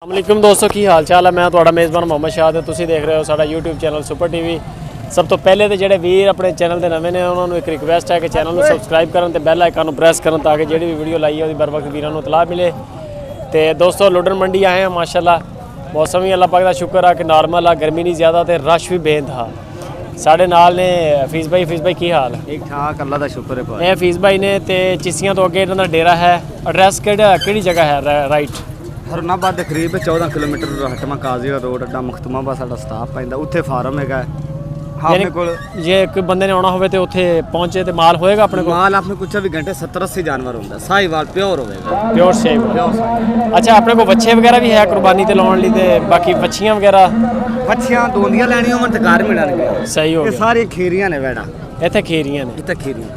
अस्सलामुअलैकुम दोस्तों की हाल चाल है। मैं ਤੁਹਾਡਾ ਮੇਜ਼ਬਾਨ ਮੁਹੰਮਦ ਸ਼ਾਦ ਤੁਸੀਂ ਦੇਖ ਰਹੇ ਹੋ ਸਾਡਾ YouTube ਚੈਨਲ ਸੁਪਰ ਟੀਵੀ। ਸਭ ਤੋਂ ਪਹਿਲੇ ਤੇ ਜਿਹੜੇ ਵੀਰ ਆਪਣੇ ਚੈਨਲ ਦੇ ਨਵੇਂ ਨੇ ਉਹਨਾਂ ਨੂੰ ਇੱਕ ਰਿਕਵੈਸਟ ਹੈ ਕਿ ਚੈਨਲ ਨੂੰ ਸਬਸਕ੍ਰਾਈਬ ਕਰਨ ਤੇ ਬੈਲ ਆਈਕਨ ਨੂੰ ਪ੍ਰੈਸ ਕਰਨ ਤਾਂ ਕਿ ਜਿਹੜੀ ਵੀ ਵੀਡੀਓ ਲਾਈ ਹੈ ਉਹਦੀ बर वक्त ਵੀਰਾਂ ਨੂੰ ਇਤਲਾਹ ਮਿਲੇ। ਤੇ ਦੋਸਤੋ ਲੁੱਡਨ ਮੰਡੀ ਆਏ ਹਾਂ ਮਾਸ਼ਾਅੱਲਾ मौसम भी अल्लाह पाक का शुक्र है कि नॉर्मल है, गर्मी नहीं ज़्यादा तो रश भी बेंतहा। साढ़े नाल ने हफीज़ भाई की हाल ठीक ठाक अल्लाह का शुक्र है। ये हफीज़ भाई ने तो चिस्सियां तो अगे इन्हों का डेरा है। एड्रैस कि जगह है राइट हरनाबाद के करीब 14 किलोमीटर हटमा काजी रोड अड्डा मखतूमाबाद साडा स्टाफ पैंदा उत्थे फार्म है। हाँ जे कोई बंदे ने आना हो तो उत्थे पहुंचे तो माल होएगा अपने को? माल अपने कुछ भी घंटे 70-80 जानवर होंगे। साहिवाल प्योर होगा, प्योर साहिवाल। अच्छा अपने को बच्चे वगैरह भी है कुर्बानी ते लाने लिए ते बाकी बच्चियां वगैरह बच्चियां दोंदियां लैनी होवन ते घर मिलणगे। सही हो गया। सारी खीरियां ने वेड़ा इत्थे खीरियां ने। इत्थे खीरियां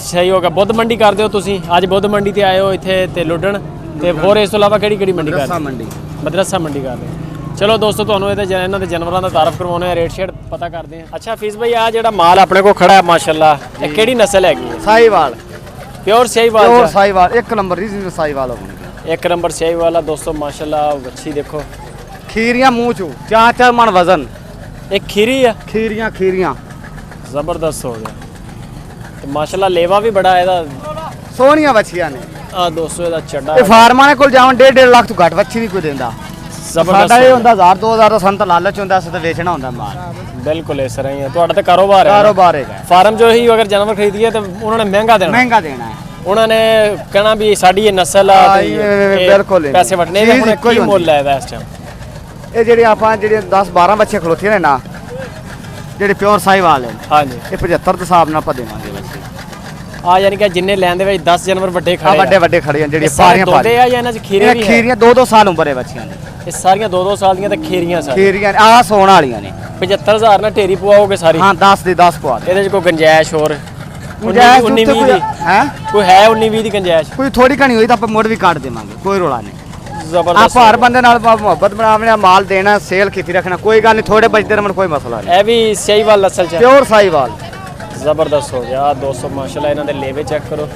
सही हो गया। बुद्ध मंडी कर दियो तुसी अज बुद्ध मंडी ते आए हो इत्थे ते लुडन ते होर इस तो इलावा किहड़ी मंडी कर? मदरसा मंडी कर रहे। चलो दोस्तों ਤੁਹਾਨੂੰ ਇਹਦੇ ਇਹਨਾਂ ਦੇ ਜਾਨਵਰਾਂ ਦਾ ਤਾਰਫ ਕਰਵਾਉਣੇ ਆ, ਰੇਟ ਸ਼ੇਡ ਪਤਾ ਕਰਦੇ ਆ। ਅੱਛਾ ਫੀਸ ਭਾਈ ਆ ਜਿਹੜਾ ਮਾਲ ਆਪਣੇ ਕੋਲ ਖੜਾ ਹੈ ਮਾਸ਼ਾਅੱਲਾ ਇਹ ਕਿਹੜੀ ਨਸਲ ਹੈਗੀ ਹੈ? ਸਾਹੀਵਾਲ प्योर साहिवाल। प्योर साहिवाल एक नंबर रीजनल साहिवाल होगा। एक नंबर साहिवाल दोस्तों माशाल्लाह। अच्छी देखो खीरियां मुंह चो 4-4 मन वजन एक खीरी है। खीरियां खीरियां जबरदस्त हो गया तो माशाल्लाह लेवा भी बड़ा है सोहनियां बच्चियां ने। आ दोस्तों ਇਹਦਾ ਚੱਡਾ ਇਹ ਫਾਰਮਾਂ ਨੇ ਕੋਲ ਜਾਵਣ 1.5 ਲੱਖ ਤੋਂ ਘੱਟ ਬੱਚੀ ਨਹੀਂ ਕੋਈ ਦਿੰਦਾ। ਸਾਡਾ ਇਹ ਹੁੰਦਾ 1000-2000 ਦਾ ਸੰਤ ਲਾਲਚ ਹੁੰਦਾ ਸੀ ਤੇ ਵੇਚਣਾ ਹੁੰਦਾ ਮਾਲ। बिल्कुल इस तरह ही है। ਤੁਹਾਡਾ ਤਾਂ ਕਾਰੋਬਾਰ ਹੈ। ਕਾਰੋਬਾਰ ਹੈ। ਫਾਰਮ ਜੋ ਹੀ ਅਗਰ ਜਾਨਵਰ ਖਰੀਦੀਏ ਤਾਂ ਉਹਨਾਂ ਨੇ ਮਹਿੰਗਾ ਦੇਣਾ ਹੈ। ਉਹਨਾਂ ਨੇ ਕਹਿਣਾ ਵੀ ਸਾਡੀ ਇਹ ਨਸਲ ਆ ਬਿਲਕੁਲ ਪੈਸੇ ਵਟਨੇ ਦੇ ਹੁਣ ਕੀ ਮੁੱਲ ਹੈ ਇਹਦਾ ਇਸ ਟਾਈਮ? ਇਹ ਜਿਹੜੇ ਆਪਾਂ ਜਿਹੜੇ 10-12 ਬੱਚੇ ਖਲੋਤੇ ਨੇ ਨਾ ਜਿਹੜੇ ਪਿਓਰ ਸਾਹੀਵਾਲ ਹੈ ਹਾਂਜੀ ਇਹ 75 ਦੇ ਹਿਸਾਬ ਨਾਲ ਆਪਾਂ ਦੇਵਾਂਗੇ ਬੱਚੇ। ਆ ਯਾਨੀ ਕਿ ਜਿੰਨੇ ਲੈਣ ਦੇ ਵਿੱਚ 10 ਜਾਨਵਰ ਵੱਡੇ ਖੜੇ ਆ। ਵੱਡੇ ਖੜੇ ਆ ਜਿਹੜੀ ਪਾਰੀਆਂ ਦੋਦੇ ਆ ਜਾਂ ਇਹਨਾਂ ਚ ਖੀਰੇ ਵੀ ਹੈ? ਖੀਰੀਆਂ 2-2 ਸਾਲ ਉਮਰ ਹੈ ਬੱਚਿਆਂ ਦੀ। ਇਹ ਸਾਰੀਆਂ 2-2 ਸਾਲ ਦੀਆਂ ਤਾਂ ਖੀਰੀਆਂ ਖੀਰੀਆਂ ਆ ਸੋਣ ਵਾਲੀਆਂ ਨੇ। 75000 ਨਾਲ ਢੇਰੀ ਪਵਾਓਗੇ ਸਾਰੀ? ਹਾਂ 10 ਦੇ 10 ਪਵਾ ਦੇ। ਇਹਦੇ ਚ ਕੋਈ ਗੰਜਾਇਸ਼ ਹੋਰ 19-20 ਦੀ ਹੈ? ਕੋਈ ਹੈ 19-20 ਦੀ ਗੰਜਾਇਸ਼? ਕੋਈ ਥੋੜੀ ਘਣੀ ਹੋਈ ਤਾਂ ਆਪਾਂ ਮੁੜ ਵੀ ਕੱਢ ਦੇਵਾਂਗੇ, ਕੋਈ ਰੋਲਾ ਨਹੀਂ। ਜ਼ਬਰਦਸਤ। ਆਪਾਂ ਹਰ ਬੰਦੇ ਨਾਲ ਮੁਹੱਬਤ ਬਣਾਵਣਾ, ਮਾਲ ਦੇਣਾ, ਸੇਲ ਕੀਤੀ ਰੱਖਣਾ, ਕੋਈ ਗੱਲ ਨਹੀਂ। ਥੋੜੇ ਬਚਦੇ ਰਹਿਣ ਕੋਈ ਮਸਲਾ ਨਹੀਂ। ਇਹ ਵੀ ਸਾਹੀਵਾਲ ਨਸਲ ਚ ਹੈ? ਪਿਓਰ ਸਾਹੀਵਾਲ ਜ਼ਬਰਦਸਤ ਹੋ ਗਿਆ ਦੋਸਤੋ ਮਾਸ਼ਾਅੱਲਾ। ਇਹਨਾਂ ਦੇ ਲੇਵੇ ਚੈੱਕ ਕਰੋ।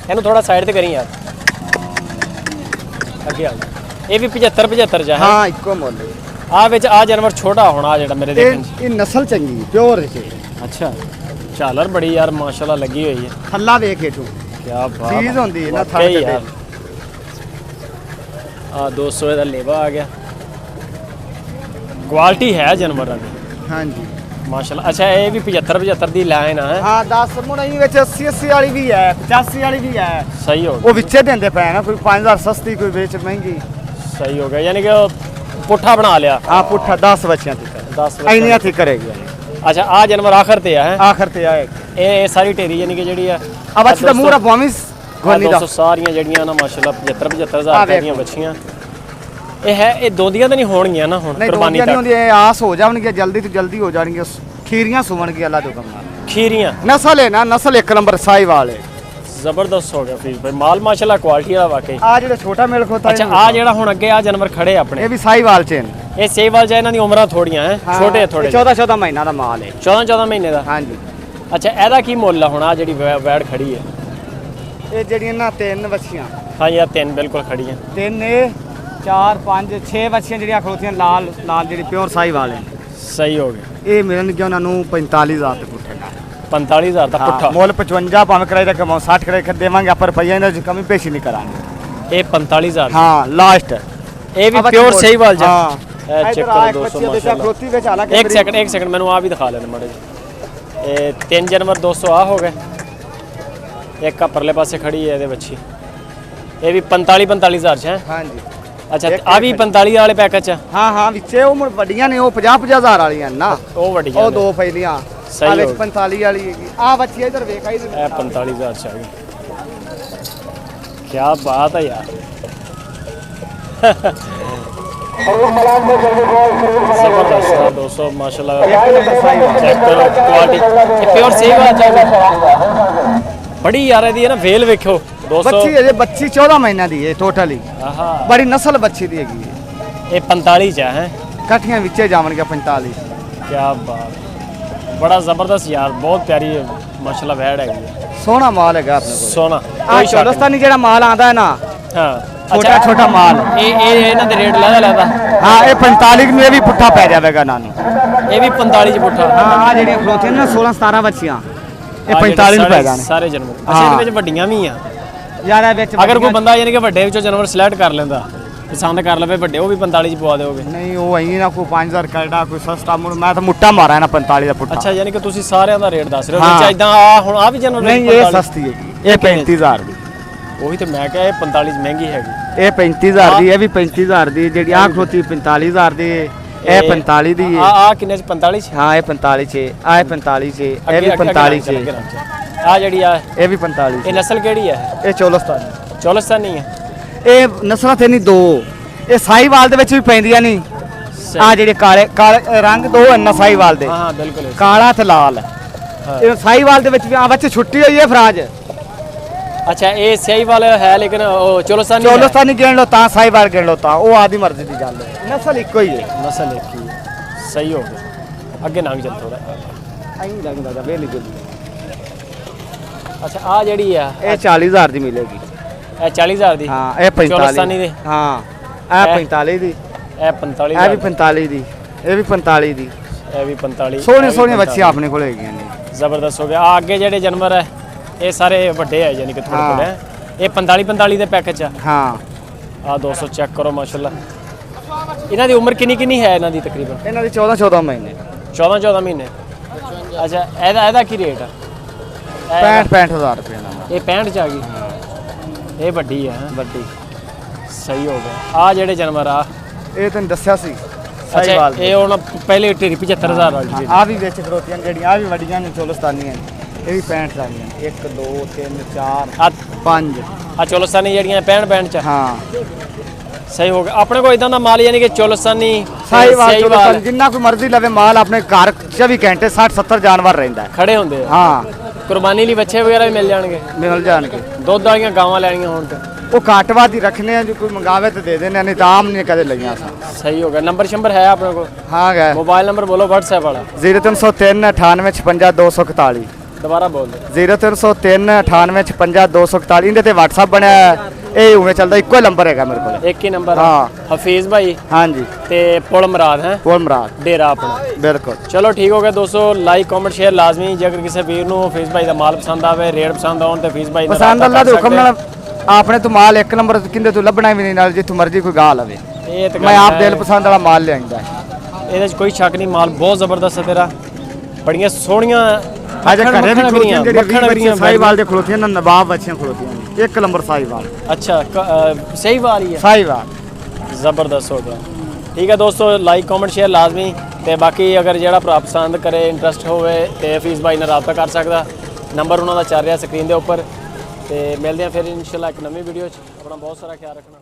ਇਹਨੂੰ ਥੋੜਾ ਸਾਈਡ ਤੇ ਕਰੀ ਯਾਰ ਅੱਗੇ ਆ। ਇਹ ਵੀ 75 ਜਾ ਹੈ? ਹਾਂ ਇੱਕੋ ਮੁੱਲ। ਆ ਵਿੱਚ ਆ ਜਾਨਵਰ ਛੋਟਾ ਹੋਣਾ ਜਿਹੜਾ ਮੇਰੇ ਦੇਖਣ ਚ। ਇਹ ਨਸਲ ਚੰਗੀ ਪਿਓਰ ਹੈ। ਅੱਛਾ ਝਾਲਰ ਬੜੀ ਯਾਰ ਮਾਸ਼ਾਅੱਲਾ ਲੱਗੀ ਹੋਈ ਹੈ। ਥੱਲਾ ਵੇਖ ਕੇ ਤੂੰ ਕੀ ਬਾਤ ਚੀਜ਼ ਹੁੰਦੀ ਹੈ ਨਾ ਥੱਲੇ ਯਾਰ। ਆ 200 ਇਹਦਾ ਲੇਵਾ ਆ ਗਿਆ। ਕੁਆਲਿਟੀ ਹੈ ਜਾਨਵਰਾਂ ਦੀ। ਹਾਂਜੀ ਮਾਸ਼ਾਅੱਲਾ। ਅੱਛਾ ਇਹ ਵੀ 75 ਦੀ ਲਾਈਨ ਆ? ਹਾਂ 10 ਮੁੰਡਈ ਵਿੱਚ 80 ਵਾਲੀ ਵੀ ਹੈ, 85 ਵਾਲੀ ਵੀ ਹੈ। ਸਹੀ ਹੋ ਗਿਆ। ਉਹ ਵਿੱਚੇ ਦਿੰਦੇ ਪਏ ਨਾ, ਕੋਈ 5000 ਸਸਤੀ ਕੋਈ ਵਿੱਚ ਮਹਿੰਗੀ। ਸਹੀ ਹੋ ਗਿਆ ਯਾਨੀ ਕਿ ਪੁੱਠਾ ਬਣਾ ਲਿਆ। ਹਾਂ ਪੁੱਠਾ 10 ਬੱਚਿਆਂ ਤੇ 10 ਇੰਨੀਆਂ ਤੇ ਕਰੇਗੀ। ਅੱਛਾ ਆ ਜਾਨਵਰ ਆਖਰ ਤੇ ਆ? ਆਖਰ ਤੇ ਆਏ ਇਹ ਸਾਰੀ ਢੇਰੀ ਯਾਨੀ ਕਿ ਜਿਹੜੀ ਆ ਆ ਬੱਚੀ ਦਾ ਮੂਹਰਾ ਪਵਾਵੀਂ ਗੋਨੀ ਦਾ ਸਾਰੀਆਂ ਜਿਹੜੀਆਂ ਨਾ ਮਾਸ਼ਾਅੱਲਾ 75,000 ਦੀਆਂ ਬੱਚੀਆਂ ਇਹ ਹੈ। ਇਹ ਦੋਂਦੀਆਂ ਤਾਂ ਨਹੀਂ ਹੋਣਗੀਆਂ ਨਾ ਹੁਣ ਕੁਰਬਾਨੀ ਤੱਕ? ਨਹੀਂ ਹੁੰਦੀ, ਇਹ ਆਸ ਹੋ ਜਾਣਗੀਆਂ ਜਲਦੀ ਤੋਂ ਜਲਦੀ ਹੋ ਜਾਣਗੀਆਂ। ਖੀਰੀਆਂ ਸੁਵਣਗੀਆਂ ਅੱਲਾ ਦੇ ਹੁਕਮ ਨਾਲ। ਖੀਰੀਆਂ ਨਸਲ ਹੈ ਨਾ, ਨਸਲ ਇੱਕ ਨੰਬਰ ਸਾਹੀਵਾਲ ਹੈ। ਜ਼ਬਰਦਸਤ ਹੋ ਗਿਆ ਫੀਸ ਭਾਈ ਮਾਲ ਮਾਸ਼ਾਅੱਲਾ ਕੁਆਲਿਟੀ ਵਾਲਾ ਵਾਕਈ। ਆ ਜਿਹੜਾ ਛੋਟਾ ਮੇਲ ਖੋਤਾ। ਅੱਛਾ ਆ ਜਿਹੜਾ ਹੁਣ ਅੱਗੇ ਆ ਜਾਨਵਰ ਖੜੇ ਆਪਣੇ ਇਹ ਵੀ ਸਾਹੀਵਾਲ ਚ ਨੇ। ਇਹ ਸਾਹੀਵਾਲ ਚ ਇਹਨਾਂ ਦੀ ਉਮਰਾਂ ਥੋੜੀਆਂ ਹੈ, ਛੋਟੇ ਥੋੜੇ। 14 ਮਹੀਨਾ ਦਾ ਮਾਲ ਹੈ। 14 ਮਹੀਨੇ ਦਾ? ਹਾਂਜੀ। ਅੱਛਾ ਇਹਦਾ ਕੀ ਮੁੱਲ ਆ ਹੁਣ ਆ ਜਿਹੜੀ ਵੈੜ ਖੜੀ ਹੈ? ਇਹ ਜਿਹੜੀਆਂ ਨਾ 3 ਬੱਚੀਆਂ। ਹਾਂ ਯਾਰ 3 ਬਿਲਕੁਲ ਖੜੀਆਂ। 3 4 5 6 ਬੱਚੀਆਂ ਜਿਹੜੀਆਂ ਖਲੋਤੀਆਂ ਲਾਲ ਜਿਹੜੀ ਪਿਓਰ ਸਾਹੀਵਾਲ ਹੈ। ਸਹੀ ਹੋ ਗਿਆ। ਇਹ ਮਿਲਣਗੇ ਉਹਨਾਂ ਨੂੰ 45000 ਤੇ ਪੁੱਠੇਗਾ। 45000 ਦਾ ਪੁੱਠਾ? ਮੁੱਲ 55 ਭਾਵੇਂ ਕਿਰਾਏ ਦਾ ਕਮਾਓ 60 ਕਿਰਾਏ ਦੇਵਾਂਗੇ ਆਪਾਂ ਰੁਪਈਆ ਇਹਨਾਂ ਚ ਕਮੀ ਪੇਸ਼ੀ ਨਹੀਂ ਕਰਾਂਗੇ। ਇਹ 45000? ਹਾਂ ਲਾਸਟ। ਇਹ ਵੀ ਪਿਓਰ ਸਾਹੀਵਾਲ ਜੀ? ਹਾਂ ਚੈੱਕ ਕਰੋ ਦੋਸਤੋ ਮਾਸ਼ਾਅੱਲਾ। ਇੱਕ ਸੈਕਿੰਡ ਮੈਨੂੰ ਆ ਵੀ ਦਿਖਾ ਲੈਣ ਮਾੜੇ ਜੀ। ਇਹ 3 ਜਾਨਵਰ 200 ਆ ਹੋ ਗਏ। ਇੱਕ ਆ ਪਰਲੇ ਪਾਸੇ ਖੜੀ ਹੈ ਇਹਦੇ ਬੱਚੀ। ਇਹ ਵੀ 45,000 ਚ ਹੈ? ਹਾਂਜੀ। ਅੱਛਾ ਆ ਵੀ 45 ਵਾਲੇ ਪੈਕੇਜ ਚ? ਹਾਂ ਵਿੱਚੇ ਉਹ ਵੱਡੀਆਂ ਨੇ, ਉਹ 50,000 ਵਾਲੀਆਂ ਨਾ। ਉਹ ਵੱਡੀਆਂ ਉਹ ਦੋ ਫੈਲੀਆਂ। ਸਹੀ ਵਿੱਚ 45 ਵਾਲੀ ਹੈਗੀ। ਆ ਬੱਚੀ ਇਧਰ ਵੇਖ ਆਈ। ਇਹ 45,000 ਚ ਆ ਗਈ। ਕੀ ਬਾਤ ਹੈ ਯਾਰ। ਜ਼ਬਰਦਸਤ ਦੋਸਤੋ ਮਾਸ਼ਾਅੱਲਾ। ਚੈੱਕ ਕਰੋ ਕੁਆਲਿਟੀ ਪਿਓਰ ਸਾਹੀਵਾਲ ਬੜੀ ਯਾਰ ਇਹਦੀ ਹੈ ਨਾ ਵੇਲ ਵੇਖੋ ਦੋਸਤੋ। ਬੱਚੀ ਅਜੇ ਬੱਚੀ 14 ਮਹੀਨਿਆਂ ਦੀ ਹੈ ਟੋਟਲੀ। ਆਹਾ ਬੜੀ ਨਸਲ ਬੱਚੀ ਦੀ ਹੈਗੀ ਹੈ। ਇਹ 45 ਚ ਹੈ? ਇਕੱਠੀਆਂ ਵਿੱਚੇ ਜਾਵਣਗੇ 45। ਕੀ ਬਾਤ। ਬੜਾ ਜ਼ਬਰਦਸਤ ਯਾਰ, ਬਹੁਤ ਪਿਆਰੀ ਮਾਸ਼ਾਅੱਲਾ ਵੈੜ ਹੈਗੀ ਹੈ, ਸੋਹਣਾ ਮਾਲ ਹੈਗਾ ਆਪਣੇ ਕੋਲ। ਸੋਹਣਾ ਆ ਕੋਈ ਸ਼ੱਕ ਨਹੀਂ। ਚੋਲਸਤਾਨੀ ਜਿਹੜਾ ਮਾਲ ਆਂਦਾ ਹੈ ਨਾ, ਹਾਂ ਛੋਟਾ ਛੋਟਾ ਮਾਲ, ਇਹ ਇਹਨਾਂ ਦੇ ਰੇਟ ਲੈਦਾ ਹਾਂ ਇਹ 45 ਨੂੰ ਇਹ ਵੀ ਪੁੱਠਾ ਪੈ ਜਾਵੇਗਾ ਨਾਨੂੰ। ਇਹ ਵੀ 45 ਚ ਪੁੱਠਾ। ਹਾਂ ਆ ਜਿਹੜੀਆਂ ਖਲੋਤੀਆਂ ਨੇ ਨਾ 16 17 ਬੱਚੀਆਂ, ਇਹ 45 ਨੂੰ ਪੈ ਜਾਣੇ ਸਾਰੇ ਜਾਨਵਰ। ਅੱਛਾ ਇਹਦੇ ਵਿੱਚ ਵੱਡੀਆਂ ਵੀ ਆ, ਯਾਰ ਇਹ ਵਿੱਚ ਅਗਰ ਕੋਈ ਬੰਦਾ ਯਾਨੀ ਕਿ ਵੱਡੇ ਵਿੱਚੋਂ ਜਾਨਵਰ ਸਿਲੈਕਟ ਕਰ ਲੈਂਦਾ, ਪਸੰਦ ਕਰ ਲਵੇ ਵੱਡੇ, ਉਹ ਵੀ 45 ਚ ਪਵਾ ਦਿਓਗੇ? ਨਹੀਂ ਉਹ ਐਂ ਨਾ ਕੋਈ 5000 ਕਰਦਾ ਕੋਈ ਸਸਤਾ ਮੁੜ, ਮੈਂ ਤਾਂ ਮੁੱਟਾ ਮਾਰਾ ਨਾ 45 ਦਾ ਪੁੱਠਾ। ਅੱਛਾ ਯਾਨੀ ਕਿ ਤੁਸੀਂ ਸਾਰਿਆਂ ਦਾ ਰੇਟ ਦੱਸ ਰਹੇ ਹੋ ਹਾਂ। ਵਿੱਚ ਇਦਾਂ ਆ ਹੁਣ ਆ ਵੀ ਜਾਨਵਰ ਨਹੀਂ ਇਹ ਸਸਤੀ ਹੈਗੀ, ਇਹ 35000 ਦੀ। ਉਹੀ ਤੇ ਮੈਂ ਕਿਹਾ ਇਹ 45 ਚ ਮਹਿੰਗੀ ਹੈਗੀ। ਇਹ 35000 ਦੀ, ਇਹ ਵੀ 35000 ਦੀ, ਜਿਹੜੀ ਆਹ ਖਲੋਤੀ 45000 ਦੀ, ਇਹ 45 ਦੀ ਹੈ। ਆ ਕਿੰਨੇ ਚ? 45 ਚ? ਹਾਂ ਇਹ 45 ਚ, ਆ ਇਹ 45 ਚ, ਇਹ ਵੀ 45 ਚ, ਆ ਜਿਹੜੀ ਆ ਇਹ ਵੀ 45 ਚ। ਇਹ ਨਸਲ ਕਿਹੜੀ ਹੈ? ਇਹ ਚੋਲਸਤਾਨੀ। ਚੋਲਸਤਾਨੀ ਹੈ। ਇਹ ਨਸਲਾਂ ਤੇ ਨਹੀਂ ਦੋ, ਇਹ ਸਾਈਵਾਲ ਦੇ ਵਿੱਚ ਵੀ ਪੈਂਦੀਆਂ ਨਹੀਂ। ਆ ਜਿਹੜੇ ਕਾਲੇ ਕਾਲੇ ਰੰਗ ਦੋ ਹਨ ਸਾਈਵਾਲ ਦੇ, ਹਾਂ ਹਾਂ ਬਿਲਕੁਲ ਕਾਲਾ ਤੇ ਲਾਲ। ਹਾਂ। ਇਹ ਸਾਈਵਾਲ ਦੇ ਵਿੱਚ ਵੀ ਆ ਬੱਚੇ ਛੁੱਟੀ ਹੋਈ ਹੈ ਫਰਾਜ। ਅੱਛਾ ਇਹ ਸਹੀ ਵਾਲਾ ਹੈ ਲੇਕਿਨ ਉਹ ਚੋਲਸਤਾਨੀ ਹੈ। ਚੋਲਸਤਾਨੀ ਗਿਣ ਲਓ ਤਾਂ ਸਾਈਵਾਲ ਗਿਣ ਲਓ ਤਾਂ, ਉਹ ਆਦੀ ਮਰਜ਼ੀ ਦੀ ਗੱਲ ਹੈ, ਨਸਲ ਇੱਕੋ ਹੀ ਹੈ। ਨਸਲ ਇੱਕ ਹੀ ਹੈ। ਸਹੀ ਹੋ ਗਿਆ, ਅੱਗੇ ਲੰਘ ਚੱਲ ਥੋੜਾ। ਐਂ ਲੱਗਦਾ ਦਾ ਵੇਲੀ ਗੁੱਲੀ। ਅੱਛਾ ਆ ਜਿਹੜੀ ਆ ਇਹ 40000 ਦੀ ਮਿਲੇਗੀ। ਇਹ 40000 ਦੀ? ਹਾਂ ਇਹ 45 ਚੋਲਸਤਾਨੀ ਦੀ? ਹਾਂ ਇਹ 45 ਦੀ, ਇਹ 45 ਇਹ ਵੀ 45 ਦੀ, ਇਹ ਵੀ 45 ਦੀ। ਇਹ ਵੀ 45। ਸੋਹਣੇ ਸੋਹਣੇ ਬੱਚੇ ਆਪਣੇ ਕੋਲ ਹੈਗੀਆਂ ਨੇ। ਜ਼ਬਰਦਸਤ ਹੋ ਗਿਆ। ਆ ਅੱਗੇ ਜਿਹੜੇ ਜਾਨਵਰ ਹੈ ਇਹ ਸਾਰੇ ਵੱਡੇ ਹੈ ਯਾਨੀ ਕਿ ਥੋੜੇ ਹਾਂ। ਥੋੜੇ ਹੈ। ਇਹ 45 ਦੇ ਪੈਕੇਜ ਆ। ਹਾਂ ਆ 200 ਚੈੱਕ ਕਰੋ ਮਾਸ਼ਾਅੱਲਾ। ਇਹਨਾਂ ਦੀ ਉਮਰ ਕਿੰਨੀ ਕਿੰਨੀ ਹੈ ਇਹਨਾਂ ਦੀ ਤਕਰੀਬਨ? ਇਹਨਾਂ ਦੀ 14 ਮਹੀਨੇ, 14 ਮਹੀਨੇ। ਅੱਛਾ ਇਹਦਾ ਕੀ ਰੇਟ ਆ? 65,000 ਰੁਪਏ ਨਾਲ। ਇਹ 65 ਚ ਆ ਗਈ। ਇਹ ਵੱਡੀ ਹੈ ਹੈਂ? ਵੱਡੀ। ਸਹੀ ਹੋ ਗਿਆ। ਆ ਜਿਹੜੇ ਜਾਨਵਰ ਆ ਇਹ ਤੈਨੂੰ ਦੱਸਿਆ ਸੀ ਅੱਛਾ ਸਾਈਵਾਲ ਇਹ ਹੁਣ ਪਹਿਲੇ 75000 ਵਾਲੀ ਸੀ। ਆ ਵੀ ਵਿੱਚ ਖਲੋਤੀਆਂ ਜਿਹੜੀਆਂ ਆ ਵੀ ਵੱਡੀਆਂ ਨੇ ਚੋਲਸਤਾਨੀਆਂ, ਇਹ ਵੀ 65 ਦੀਆਂ। 1 2 3 4 ਆ 5। ਆ ਚੋਲਸਤਾਨੀ ਜਿਹੜੀਆਂ 65 ਚ। ਹਾਂ ਸਹੀ ਹੋ ਗਿਆ। ਆਪਣੇ ਕੋਲ ਇਦਾਂ ਦਾ ਮਾਲ ਯਾਨੀ ਕਿ ਚੋਲਸਤਾਨੀ ਸਾਈਵਾਲ ਚੋਲਸਤਾਨੀ ਜਿੰਨਾ ਕੋਈ ਮਰਜ਼ੀ ਲਵੇ ਮਾਲ, ਆਪਣੇ ਘਰ 24 ਘੰਟੇ 60 70 ਜਾਨਵਰ ਰਹਿੰਦਾ ਹੈ। ਖੜੇ ਹੁੰਦੇ ਆ। ਹਾਂ ਕੁਰਬਾਨੀ ਲਈ ਬੱਚੇ ਵਗੈਰਾ ਵੀ ਮਿਲ ਜਾਣਗੇ? ਮਿਲ ਜਾਣਗੇ। ਦੁੱਧ ਵਾਲੀਆਂ ਗਾਵਾਂ ਲੈਣੀਆਂ ਹੋਣ ਤੇ ਉਹ ਘਾਟਵਾਦ ਹੀ ਰੱਖਨੇ ਆ, ਜੋ ਕੋਈ ਮੰਗਾਵੇ ਤੇ ਦੇ ਦੇਣੇ, ਨਹੀਂ ਤਾਂ ਆਮ ਨਹੀਂ ਕਦੇ ਲਈਆਂ ਸਾਂ। ਸਹੀ ਹੋ ਗਿਆ। ਨੰਬਰ ਸ਼ੰਬਰ ਹੈ ਆਪਣੇ ਕੋਲ? ਹਾਂ ਗਏ ਮੋਬਾਈਲ ਨੰਬਰ ਬੋਲੋ WhatsApp ਵਾਲਾ। 0303 98 56 241। ਦੁਬਾਰਾ ਬੋਲ ਦਿਓ। 0303 98 56 241। ਇਹਦੇ ਤੇ WhatsApp ਬਣਿਆ ਹੈ। ਇਹ ਉਵੇਂ ਚੱਲਦਾ, ਇੱਕੋ ਹੀ ਨੰਬਰ ਹੈਗਾ ਮੇਰੇ ਕੋਲ। ਇੱਕ ਹੀ ਨੰਬਰ? ਹਾਂ। ਹਫੀਜ਼ ਭਾਈ ਹਾਂਜੀ ਤੇ ਪੁਲ ਮਰਾਦ ਹੈ ਕੋਲ ਮਰਾਦ ਡੇਰਾ ਆਪਣਾ। ਬਿਲਕੁਲ। ਚਲੋ ਠੀਕ ਹੋ ਗਿਆ ਦੋਸਤੋ। ਲਾਈਕ ਕਮੈਂਟ ਸ਼ੇਅਰ ਲਾਜ਼ਮੀ। ਜੇ ਅਗਰ ਕਿਸੇ ਵੀਰ ਨੂੰ ਹਫੀਜ਼ ਭਾਈ ਦਾ ਮਾਲ ਪਸੰਦ ਆਵੇ, ਰੇਟ ਪਸੰਦ ਆਉਣ ਤੇ ਹਫੀਜ਼ ਭਾਈ ਨਾਲ ਪਸੰਦ ਰਾਬਤਾ ਅੱਲਾ ਦੇ ਕਰ ਹੁਕਮ ਸਕਦੇ। ਨਾਲ ਆਪਣੇ ਤੋਂ ਮਾਲ ਇੱਕ ਨੰਬਰ ਕਿੰਦੇ ਤੋਂ ਲੱਭਣਾ ਵੀ ਨਹੀਂ, ਨਾਲ ਜਿੱਥੋਂ ਮਰਜ਼ੀ ਕੋਈ ਗਾਹ ਲਵੇ। ਇਹ ਤਾਂ ਮੈਂ ਗੱਲ ਆਪ ਹੈ। ਦਿਲ ਪਸੰਦ ਵਾਲਾ ਮਾਲ ਲਿਆਂਦਾ। ਇਹਦੇ 'ਚ ਕੋਈ ਸ਼ੱਕ ਨਹੀਂ, ਮਾਲ ਬਹੁਤ ਜ਼ਬਰਦਸਤ ਹੈ ਤੇਰਾ। ਬੜੀਆਂ ਸੋਹਣੀਆਂ ਅਜੇ ਘਰੇ ਵੀ ਖਲੋਤੀਆਂ ਜਿਹੜੀਆਂ ਮੱਖਣ ਵਰਗੀਆਂ ਸਾਈਵਾਲ ਦੇ ਖਲੋਤੀਆਂ ਨਾ, ਨਵਾਬ ਬੱਚੀਆਂ ਖਲੋਤੀਆਂ ਨੇ। ਇੱਕ ਨੰਬਰ ਸਾਈਵਾਲ। ਅੱਛਾ ਸਹੀ ਵਾਲੀ ਹੈ। ਸਾਈਵਾਲ ਜ਼ਬਰਦਸਤ ਹੋ ਗਿਆ। ਠੀਕ ਹੈ ਦੋਸਤੋ, ਲਾਈਕ ਕਮੈਂਟ ਸ਼ੇਅਰ ਲਾਜ਼ਮੀ। ਤੇ ਬਾਕੀ ਅਗਰ ਜਿਹੜਾ ਭਰਾ ਪਸੰਦ ਕਰੇ, ਇੰਟਰਸਟ ਹੋਵੇ ਤੇ ਹਫੀਜ਼ ਭਾਈ ਨਾਲ ਰਾਬਤਾ ਕਰ ਸਕਦਾ। ਨੰਬਰ ਉਹਨਾਂ ਦਾ ਚੱਲ ਰਿਹਾ ਸਕਰੀਨ ਦੇ ਉੱਪਰ। ਤੇ ਮਿਲਦੇ ਹਾਂ ਫਿਰ ਇਨਸ਼ਾਅੱਲਾ ਇੱਕ ਨਵੀਂ ਵੀਡੀਓ 'ਚ। ਆਪਣਾ ਬਹੁਤ ਸਾਰਾ ਖਿਆਲ ਰੱਖਣਾ।